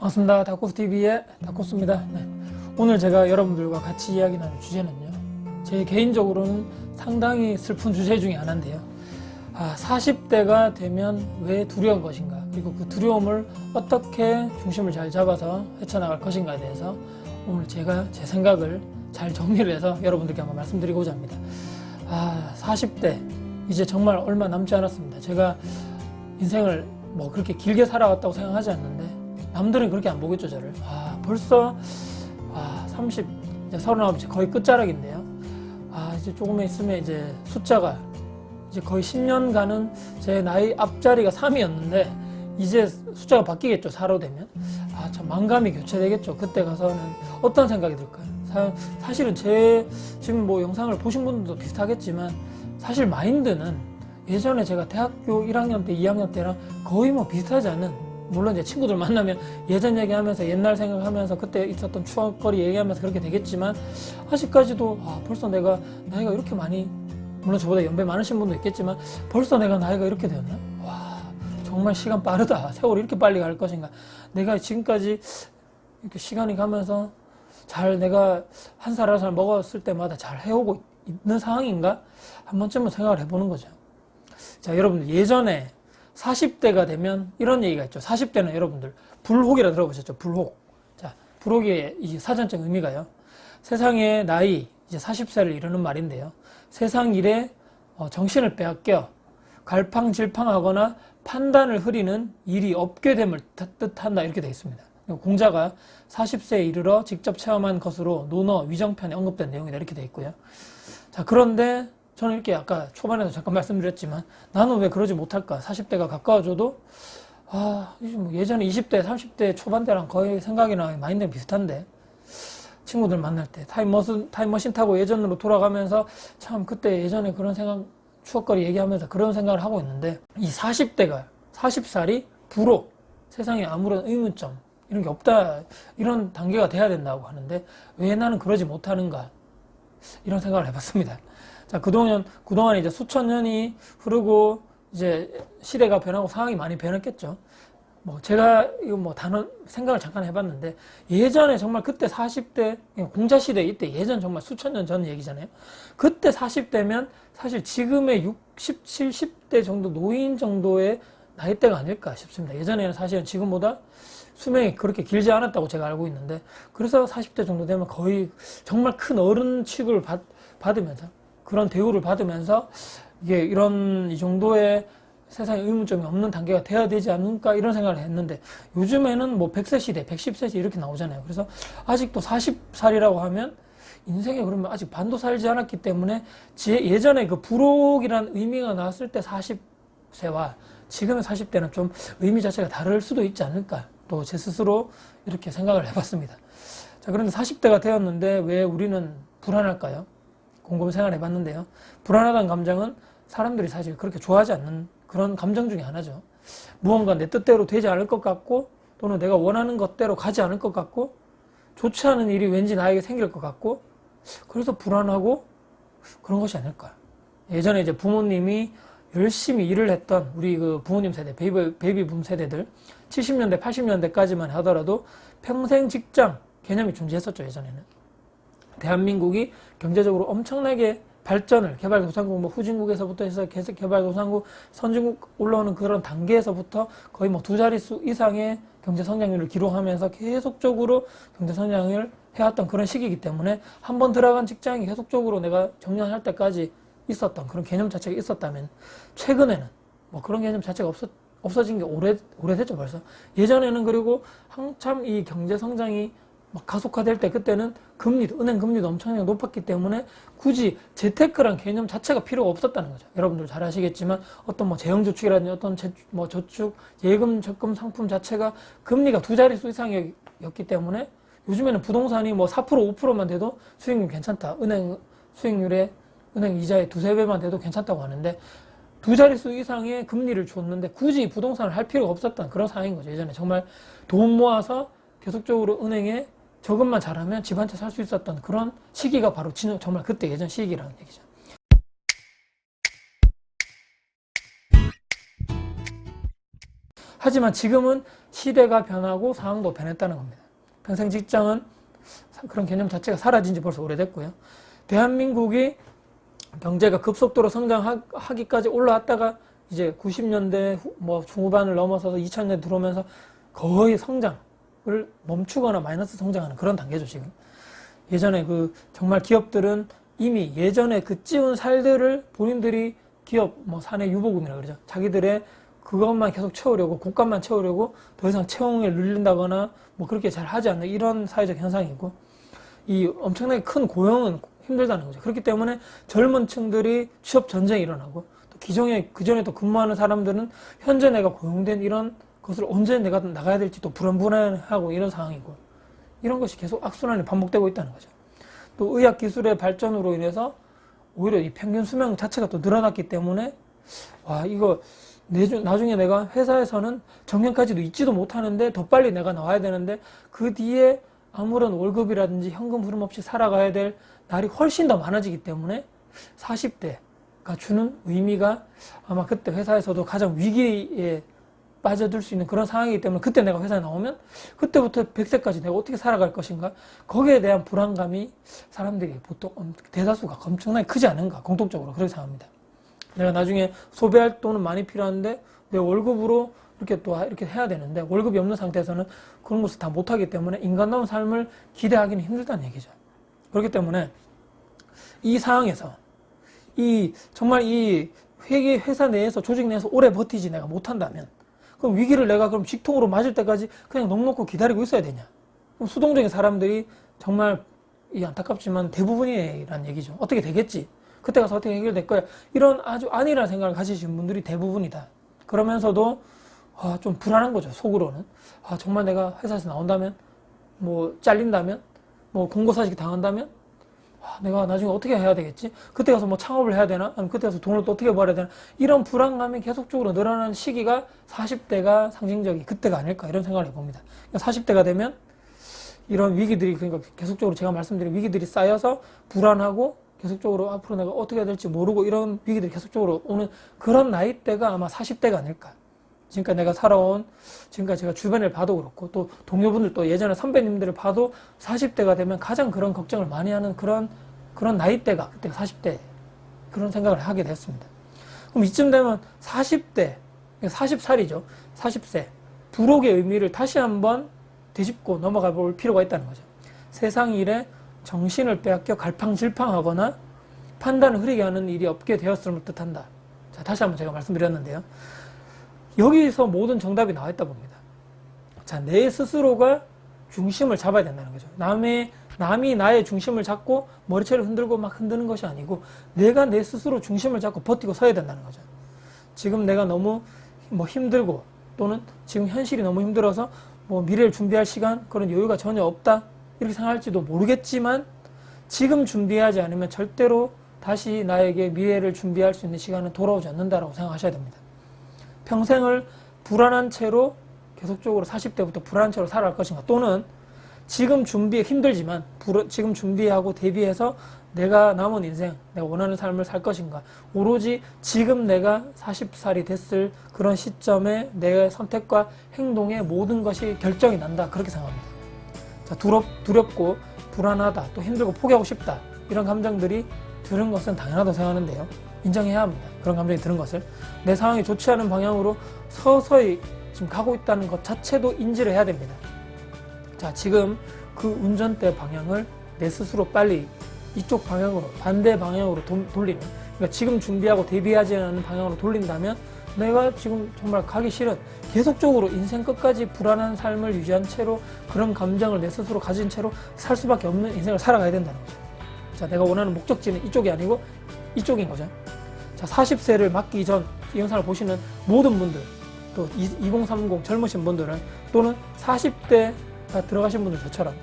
반갑습니다. 다코스TV의 다코스입니다. 네. 오늘 제가 여러분들과 같이 이야기 나눌 주제는요, 제 개인적으로는 상당히 슬픈 주제 중에 하나인데요. 40대가 되면 왜 두려운 것인가, 그리고 그 두려움을 어떻게 중심을 잘 잡아서 헤쳐나갈 것인가에 대해서 오늘 제가 제 생각을 잘 정리를 해서 여러분들께 한번 말씀드리고자 합니다. 40대 이제 정말 얼마 남지 않았습니다. 제가 인생을 뭐 그렇게 길게 살아왔다고 생각하지 않는데 남들은 그렇게 안 보겠죠, 저를. 벌써 30, 이제 39, 거의 끝자락인데요. 이제 조금 있으면 이제 숫자가 이제 거의 10년간은 제 나이 앞자리가 3이었는데 이제 숫자가 바뀌겠죠, 4로 되면. 참 만감이 교체되겠죠. 그때 가서는 어떤 생각이 들까요? 사실은 제 지금 뭐 영상을 보신 분들도 비슷하겠지만 사실 마인드는 예전에 제가 대학교 1학년 때, 2학년 때랑 거의 뭐 비슷하지 않은, 물론 이제 친구들 만나면 예전 얘기하면서 옛날 생각하면서 그때 있었던 추억거리 얘기하면서 그렇게 되겠지만 아직까지도 벌써 내가 나이가 이렇게 많이, 물론 저보다 연배 많으신 분도 있겠지만 벌써 내가 나이가 이렇게 되었나? 정말 시간 빠르다. 세월이 이렇게 빨리 갈 것인가? 내가 지금까지 이렇게 시간이 가면서 잘 내가 한 살 한 살 먹었을 때마다 잘 해오고 있는 상황인가? 한 번쯤은 생각을 해보는 거죠. 자, 여러분들 예전에 40대가 되면 이런 얘기가 있죠. 40대는 여러분들 불혹이라 들어보셨죠? 불혹. 자, 불혹의 이 사전적 의미가요, 세상의 나이, 이제 40세를 이루는 말인데요. 세상 일에 정신을 빼앗겨 갈팡질팡하거나 판단을 흐리는 일이 없게 됨을 뜻한다, 이렇게 되어 있습니다. 공자가 40세에 이르러 직접 체험한 것으로 논어 위정편에 언급된 내용이다, 이렇게 되어 있고요. 자, 그런데 저는 이렇게 아까 초반에도 잠깐 말씀드렸지만 나는 왜 그러지 못할까? 40대가 가까워져도 예전에 20대, 30대 초반대랑 거의 생각이나 마인드는 비슷한데, 친구들 만날 때 타임머신 타고 예전으로 돌아가면서 참 그때 예전에 그런 생각, 추억거리 얘기하면서 그런 생각을 하고 있는데, 이 40대가, 40살이 불혹, 세상에 아무런 의문점 이런 게 없다, 이런 단계가 돼야 된다고 하는데 왜 나는 그러지 못하는가, 이런 생각을 해봤습니다. 자, 그동안 이제 수천 년이 흐르고 이제 시대가 변하고 상황이 많이 변했겠죠. 제가 이거 생각을 잠깐 해봤는데, 예전에 정말 그때 40대, 공자시대 이때 예전 정말 수천 년 전 얘기잖아요. 그때 40대면 사실 지금의 60, 70대 정도 노인 정도의 나이대가 아닐까 싶습니다. 예전에는 사실은 지금보다 수명이 그렇게 길지 않았다고 제가 알고 있는데, 그래서 40대 정도 되면 거의 정말 큰 어른 취급을 받으면서, 그런 대우를 받으면서 이게 이 정도의 세상에 의문점이 없는 단계가 돼야 되지 않을까, 이런 생각을 했는데, 요즘에는 100세 시대, 110세 시대 이렇게 나오잖아요. 그래서 아직도 40살이라고 하면 인생에 그러면 아직 반도 살지 않았기 때문에 예전에 그 불혹이라는 의미가 나왔을 때 40세와 지금의 40대는 좀 의미 자체가 다를 수도 있지 않을까, 또 제 스스로 이렇게 생각을 해봤습니다. 자, 그런데 40대가 되었는데 왜 우리는 불안할까요? 곰곰이 생각을 해봤는데요. 불안하다는 감정은 사람들이 사실 그렇게 좋아하지 않는 그런 감정 중에 하나죠. 무언가 내 뜻대로 되지 않을 것 같고, 또는 내가 원하는 것대로 가지 않을 것 같고, 좋지 않은 일이 왠지 나에게 생길 것 같고, 그래서 불안하고 그런 것이 아닐까. 예전에 이제 부모님이 열심히 일을 했던 우리 그 부모님 세대, 베이비붐 세대들, 70년대, 80년대까지만 하더라도 평생 직장 개념이 존재했었죠, 예전에는. 대한민국이 경제적으로 엄청나게 발전을, 개발도상국, 후진국에서부터 해서 계속 개발도상국, 선진국 올라오는 그런 단계에서부터 거의 두 자릿수 이상의 경제 성장률을 기록하면서 계속적으로 경제 성장을 해왔던 그런 시기이기 때문에 한번 들어간 직장이 계속적으로 내가 정년할 때까지 있었던 그런 개념 자체가 있었다면, 최근에는 그런 개념 자체가 없어진 게 오래됐죠, 벌써. 예전에는, 그리고 한참 이 경제 성장이 가속화될 때, 그때는 은행 금리도 엄청나게 높았기 때문에 굳이 재테크란 개념 자체가 필요가 없었다는 거죠. 여러분들 잘 아시겠지만 어떤 재형저축이라든지 어떤 저축, 예금, 적금 상품 자체가 금리가 두 자릿수 이상이었기 때문에 요즘에는 부동산이 4%, 5%만 돼도 수익률 괜찮다. 은행 이자의 두세 배만 돼도 괜찮다고 하는데, 두 자릿수 이상의 금리를 줬는데 굳이 부동산을 할 필요가 없었던 그런 상황인 거죠. 예전에 정말 돈 모아서 계속적으로 은행에 저금만 잘하면 집 한 채 살 수 있었던 그런 시기가 바로 정말 그때 예전 시기라는 얘기죠. 하지만 지금은 시대가 변하고 상황도 변했다는 겁니다. 평생 직장은 그런 개념 자체가 사라진 지 벌써 오래됐고요. 대한민국이 경제가 급속도로 성장하기까지 올라왔다가 이제 90년대 중후반을 넘어서서 2000년대 들어오면서 거의 성장을 멈추거나 마이너스 성장하는 그런 단계죠, 지금. 예전에 정말 기업들은 이미 예전에 찌운 살들을 본인들이 기업, 사내 유보금이라고 그러죠. 자기들의 그것만 계속 채우려고, 곡간만 채우려고 더 이상 채용을 늘린다거나 그렇게 잘 하지 않는 이런 사회적 현상이고, 이 엄청나게 큰 고용은 힘들다는 거죠. 그렇기 때문에 젊은 층들이 취업 전쟁이 일어나고, 또 그전에 또 근무하는 사람들은 현재 내가 고용된 이런 것을 언제 내가 나가야 될지 또 불안불안하고 이런 상황이고, 이런 것이 계속 악순환이 반복되고 있다는 거죠. 또 의학 기술의 발전으로 인해서 오히려 이 평균 수명 자체가 또 늘어났기 때문에, 이거 나중에 내가 회사에서는 정년까지도 있지도 못하는데 더 빨리 내가 나와야 되는데, 그 뒤에 아무런 월급이라든지 현금 흐름 없이 살아가야 될 날이 훨씬 더 많아지기 때문에 40대가 주는 의미가 아마 그때 회사에서도 가장 위기에 빠져들 수 있는 그런 상황이기 때문에, 그때 내가 회사에 나오면 그때부터 100세까지 내가 어떻게 살아갈 것인가, 거기에 대한 불안감이 사람들이 보통 대다수가 엄청나게 크지 않은가, 공통적으로 그렇게 생각합니다. 내가 나중에 소비할 돈은 많이 필요한데 내 월급으로 이렇게 해야 되는데, 월급이 없는 상태에서는 그런 것을 다 못하기 때문에 인간다운 삶을 기대하기는 힘들다는 얘기죠. 그렇기 때문에 이 상황에서 정말 이 회사 내에서, 조직 내에서 오래 버티지 내가 못한다면, 그럼 위기를 내가 그럼 직통으로 맞을 때까지 그냥 넋놓고 기다리고 있어야 되냐? 그럼 수동적인 사람들이 정말 안타깝지만 대부분이라는 얘기죠. 어떻게 되겠지? 그때 가서 어떻게 해결될 거야? 이런 아주 안일한 생각을 가지신 분들이 대부분이다. 그러면서도 좀 불안한 거죠, 속으로는. 정말 내가 회사에서 나온다면, 잘린다면, 공고사직 당한다면, 내가 나중에 어떻게 해야 되겠지? 그때 가서 창업을 해야 되나? 아니면 그때 가서 돈을 또 어떻게 벌어야 되나? 이런 불안감이 계속적으로 늘어나는 시기가 40대가 상징적인 그때가 아닐까, 이런 생각을 해봅니다. 40대가 되면 이런 위기들이, 그러니까 계속적으로 제가 말씀드린 위기들이 쌓여서 불안하고, 계속적으로 앞으로 내가 어떻게 해야 될지 모르고, 이런 위기들이 계속적으로 오는 그런 나이대가 아마 40대가 아닐까. 지금까지 내가 살아온, 지금까지 제가 주변을 봐도 그렇고, 또 동료분들, 또 예전에 선배님들을 봐도 40대가 되면 가장 그런 걱정을 많이 하는 그런 나이대가 그때가 40대, 그런 생각을 하게 됐습니다. 그럼 이쯤 되면 40대, 40살이죠. 40세. 부록의 의미를 다시 한번 되짚고 넘어가 볼 필요가 있다는 거죠. 세상 일에 정신을 빼앗겨 갈팡질팡하거나 판단을 흐리게 하는 일이 없게 되었음을 뜻한다. 자, 다시 한번 제가 말씀드렸는데요. 여기서 모든 정답이 나와 있다 봅니다. 자, 내 스스로가 중심을 잡아야 된다는 거죠. 남이 나의 중심을 잡고 머리채를 흔들고 막 흔드는 것이 아니고, 내가 내 스스로 중심을 잡고 버티고 서야 된다는 거죠. 지금 내가 너무 힘들고, 또는 지금 현실이 너무 힘들어서 미래를 준비할 시간, 그런 여유가 전혀 없다, 이렇게 생각할지도 모르겠지만, 지금 준비하지 않으면 절대로 다시 나에게 미래를 준비할 수 있는 시간은 돌아오지 않는다라고 생각하셔야 됩니다. 평생을 불안한 채로 계속적으로 40대부터 불안한 채로 살아갈 것인가, 또는 지금 힘들지만 지금 준비하고 대비해서 내가 남은 인생, 내가 원하는 삶을 살 것인가, 오로지 지금 내가 40살이 됐을 그런 시점에 내 선택과 행동의 모든 것이 결정이 난다, 그렇게 생각합니다. 자, 두렵고 불안하다, 또 힘들고 포기하고 싶다, 이런 감정들이 드는 것은 당연하다고 생각하는데요. 인정해야 합니다. 그런 감정이 드는 것을. 내 상황이 좋지 않은 방향으로 서서히 지금 가고 있다는 것 자체도 인지를 해야 됩니다. 자, 지금 그 운전대 방향을 내 스스로 빨리 이쪽 방향으로, 반대 방향으로 돌리는, 그러니까 지금 준비하고 대비하지 않은 방향으로 돌린다면, 내가 지금 정말 가기 싫은, 계속적으로 인생 끝까지 불안한 삶을 유지한 채로, 그런 감정을 내 스스로 가진 채로 살 수밖에 없는 인생을 살아가야 된다는 거죠. 자, 내가 원하는 목적지는 이쪽이 아니고 이쪽인 거죠. 자, 40세를 맞기 전 이 영상을 보시는 모든 분들, 또 2030 젊으신 분들은, 또는 40대가 들어가신 분들 저처럼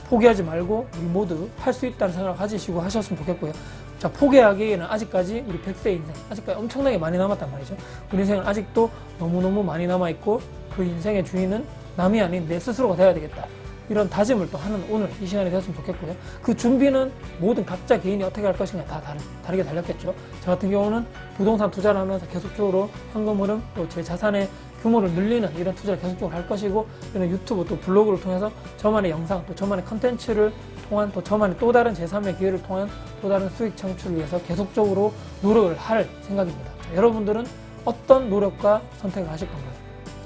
포기하지 말고 우리 모두 할 수 있다는 생각을 가지시고 하셨으면 좋겠고요. 자, 포기하기에는 아직까지 우리 100세 인생, 아직까지 엄청나게 많이 남았단 말이죠. 우리 인생은 아직도 너무너무 많이 남아있고, 그 인생의 주인은 남이 아닌 내 스스로가 되어야 되겠다. 이런 다짐을 또 하는 오늘 이 시간이 되었으면 좋겠고요. 그 준비는 모든 각자 개인이 어떻게 할 것인가 다 다르게 달렸겠죠. 저 같은 경우는 부동산 투자를 하면서 계속적으로 현금 흐름 또 제 자산의 규모를 늘리는 이런 투자를 계속적으로 할 것이고, 이런 유튜브 또 블로그를 통해서 저만의 영상 또 저만의 컨텐츠를 통한 또 저만의 또 다른 제3의 기회를 통한 또 다른 수익 창출을 위해서 계속적으로 노력을 할 생각입니다. 자, 여러분들은 어떤 노력과 선택을 하실 건가요?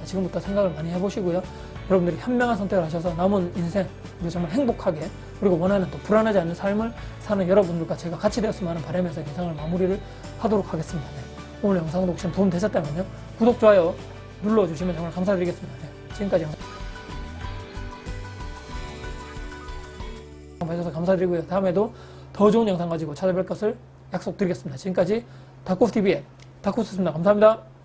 자, 지금부터 생각을 많이 해보시고요. 여러분들이 현명한 선택을 하셔서 남은 인생 그리고 정말 행복하게 그리고 원하는 또 불안하지 않는 삶을 사는 여러분들과 제가 같이 되었으면 하는 바람에서 영상을 마무리를 하도록 하겠습니다. 네. 오늘 영상도 혹시 도움 되셨다면요, 구독, 좋아요 눌러주시면 정말 감사드리겠습니다. 네. 지금까지 영상 봐주셔서 감사드리고요. 다음에도 더 좋은 영상 가지고 찾아뵐 것을 약속드리겠습니다. 지금까지 다코스TV의 다코스였습니다. 감사합니다.